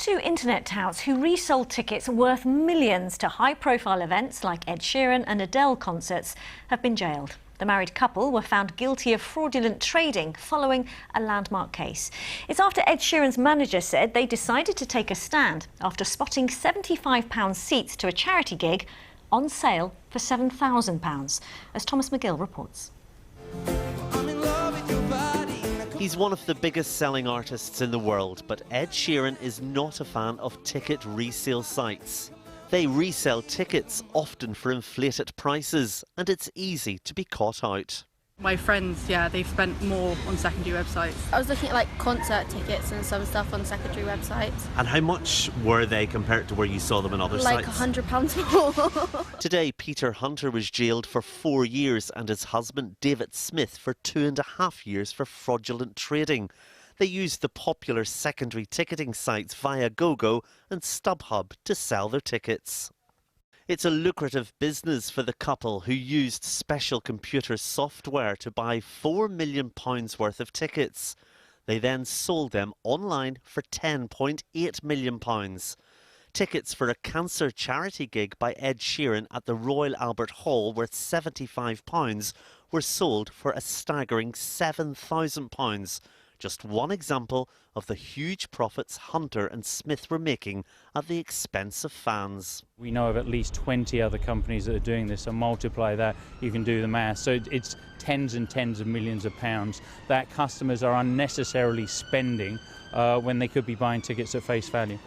Two internet touts who resold tickets worth millions to high-profile events like Ed Sheeran and Adele concerts have been jailed. The married couple were found guilty of fraudulent trading following a landmark case. It's after Ed Sheeran's manager said they decided to take a stand after spotting £75 seats to a charity gig on sale for £7,000, as Thomas Magill reports. He's one of the biggest selling artists in the world, but Ed Sheeran is not a fan of ticket resale sites. They resell tickets, often for inflated prices, and it's easy to be caught out. My friends, they've spent more on secondary websites. I was looking at like concert tickets and some stuff on secondary websites. And how much were they compared to where you saw them on other like sites? Like £100 more. Today, Peter Hunter was jailed for 4 years and his husband David Smith for 2.5 years for fraudulent trading. They used the popular secondary ticketing sites Viagogo and StubHub to sell their tickets. It's a lucrative business for the couple who used special computer software to buy £4 million worth of tickets. They then sold them online for £10.8 million. Tickets for a cancer charity gig by Ed Sheeran at the Royal Albert Hall worth £75 were sold for a staggering £7,000. Just one example of the huge profits Hunter and Smith were making at the expense of fans. We know of at least 20 other companies that are doing this, so multiply that, you can do the math. So it's tens and tens of millions of pounds that customers are unnecessarily spending when they could be buying tickets at face value.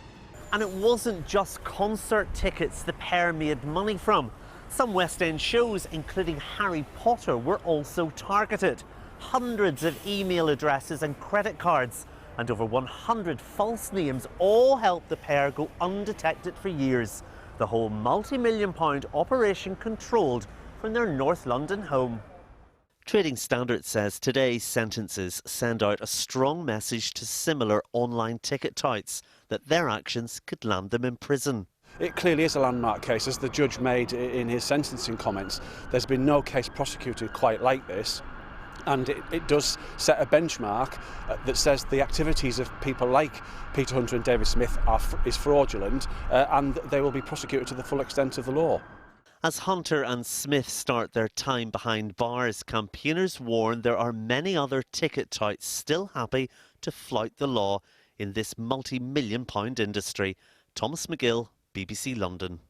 And it wasn't just concert tickets the pair made money from. Some West End shows, including Harry Potter, were also targeted. Hundreds of email addresses and credit cards and over 100 false names all helped the pair go undetected for years. The whole multi-million-pound operation controlled from their North London home. Trading Standards says today's sentences send out a strong message to similar online ticket touts that their actions could land them in prison. It clearly is a landmark case, as the judge made in his sentencing comments. There's been no case prosecuted quite like this. And it does set a benchmark that says the activities of people like Peter Hunter and David Smith is fraudulent, and they will be prosecuted to the full extent of the law. As Hunter and Smith start their time behind bars, campaigners warn there are many other ticket touts still happy to flout the law in this multi-million-pound industry. Thomas Magill, BBC London.